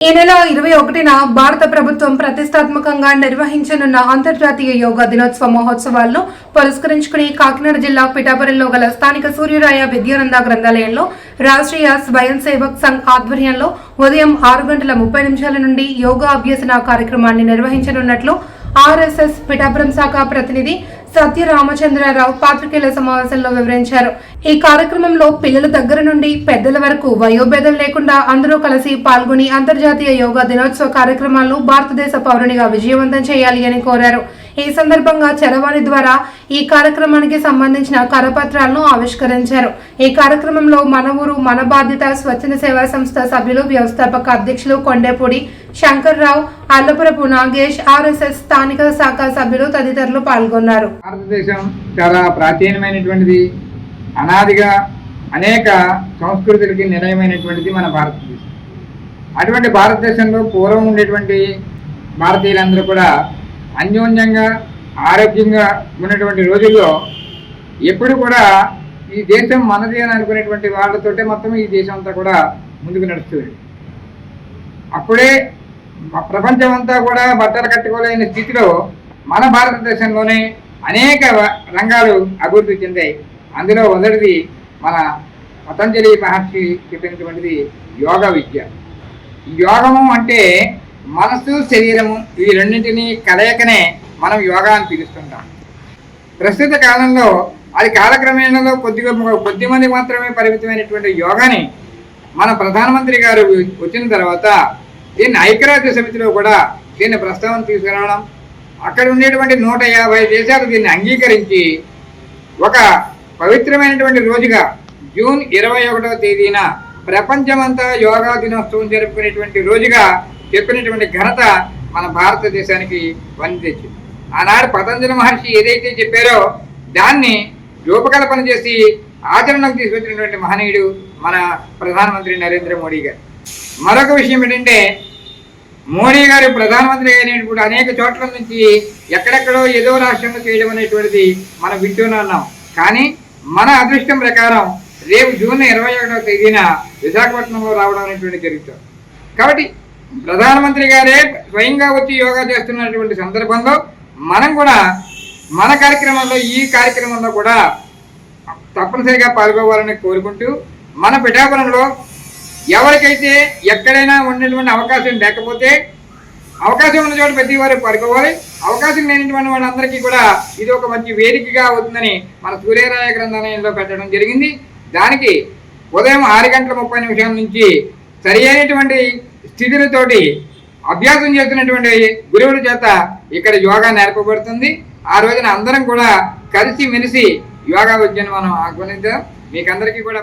ఈ నెల 21న భారత ప్రభుత్వం ప్రతిష్టాత్మకంగా నిర్వహించనున్న అంతర్జాతీయ యోగా దినోత్సవ మహోత్సవాలను పురస్కరించుకుని కాకినాడ జిల్లా పిఠాపురంలో గల స్థానిక సూర్యరాయ విద్యానంద గ్రంథాలయంలో రాష్ట్రీయ స్వయం సేవక్ సంఘ్ ఆధ్వర్యంలో ఉదయం 6:30 నుండి యోగా అభ్యసన కార్యక్రమాన్ని నిర్వహించనున్నట్లు ఆర్ఎస్ఎస్ పిఠాపురం శాఖ ప్రతినిధి సత్యరామచంద్రరావు పాత్రికేయుల సమావేశంలో వివరించారు. ఈ కార్యక్రమంలో పిల్లల దగ్గర నుండి పెద్దల వరకు వయోభేదం లేకుండా అందరూ కలిసి పాల్గొని అంతర్జాతీయ యోగా దినోత్సవ కార్యక్రమాలను భారతదేశ పౌరునిగా విజయవంతం చేయాలి అని కోరారు. ఈ సందర్భంగా చరవాణి ద్వారా ఈ కార్యక్రమానికి సంబంధించిన కరపత్రాలను ఆవిష్కరించారు. ఈ కార్యక్రమంలో మన ఊరు మన బాధ్యత స్వచ్ఛంద సేవా సంస్థ సభ్యులు, వ్యవస్థాపక అధ్యక్షులు కొండేపూడి శంకర్రావు, అల్లపురపు నాగేష్, ఆర్ఎస్ఎస్ స్థానిక శాఖ సభ్యులు తదితరులు పాల్గొన్నారు. భారతదేశం చాలా ప్రాచీనమైనటువంటిది, అనాదిగా అనేక సంస్కృతులకి నిలయమైనటువంటిది మన భారతదేశం. అటువంటి భారతదేశంలో పూర్వం ఉండేటువంటి భారతీయులందరూ కూడా అన్యోన్యంగా ఆరోగ్యంగా ఉన్నటువంటి రోజుల్లో ఎప్పుడు కూడా ఈ దేశం మనది అని అనుకునేటువంటి వాళ్ళతోటే మొత్తం ఈ దేశం అంతా కూడా ముందుకు నడుస్తుంది. అప్పుడే ప్రపంచం అంతా కూడా బట్టలు కట్టుకోలేని స్థితిలో మన భారతదేశంలోనే అనేక రంగాలు అభివృద్ధి చెందాయి. అందులో మొదటిది మన పతంజలి మహర్షి చెప్పినటువంటిది యోగ విద్య. యోగము అంటే మనసు శరీరము ఈ రెండింటినీ కలయికనే మనం యోగా అని పిలుస్తుంటాం. ప్రస్తుత కాలంలో అది కాలక్రమేణలో కొద్దిమంది మాత్రమే పరిమితమైనటువంటి యోగాని మన ప్రధానమంత్రి గారు వచ్చిన తర్వాత దీన్ని ఐక్యరాజ్య సమితిలో కూడా దీన్ని ప్రస్తావన తీసుకురావడం, అక్కడ ఉండేటువంటి 150 దేశాలు దీన్ని అంగీకరించి ఒక పవిత్రమైనటువంటి రోజుగా జూన్ 21వ తేదీన ప్రపంచమంతా యోగా దినోత్సవం జరుపుకునేటువంటి రోజుగా చెప్పినటువంటి ఘనత మన భారతదేశానికి వని తెచ్చింది. ఆనాడు పతంజలి మహర్షి ఏదైతే చెప్పారో దాన్ని రూపకల్పన చేసి ఆచరణకు తీసుకొచ్చినటువంటి మహనీయుడు మన ప్రధానమంత్రి నరేంద్ర మోడీ గారు. మరొక విషయం ఏంటంటే, మోడీ గారు ప్రధానమంత్రి అయినప్పుడు అనేక చోట్ల నుంచి ఎక్కడెక్కడో ఏదో రాష్ట్రంలో చేయడం అనేటువంటిది మనం వింటూనే ఉన్నాం. కానీ మన అదృష్టం ప్రకారం రేపు జూన్ 21వ తేదీన విశాఖపట్నంలో రావడం అనేటువంటి జరుగుతుంది. కాబట్టి ప్రధానమంత్రి గారే స్వయంగా వచ్చి యోగా చేస్తున్నటువంటి సందర్భంలో మనం కూడా మన కార్యక్రమంలో ఈ కార్యక్రమంలో కూడా తప్పనిసరిగా పాల్గొవాలని కోరుకుంటూ, మన పిఠాపురంలో ఎవరికైతే ఎక్కడైనా ఉన్నటువంటి అవకాశం లేకపోతే అవకాశం ఉన్న చోట ప్రతి వారు పాల్గొవాలి. అవకాశం లేనటువంటి వాళ్ళందరికీ కూడా ఇది ఒక మంచి వేదికగా అవుతుందని మన సూర్యరాయ గ్రంథాలయంలో పెట్టడం జరిగింది. దానికి ఉదయం 6:30 నుంచి సరి అయినటువంటి స్థితులతోటి అభ్యాసం చేస్తున్నటువంటి గురువుల చేత ఇక్కడ యోగా నేర్పబడుతుంది. ఆ రోజున అందరం కూడా కలిసి మెలిసి యోగా విద్యను మనం ఆహ్వానిద్దాం. మీకందరికీ కూడా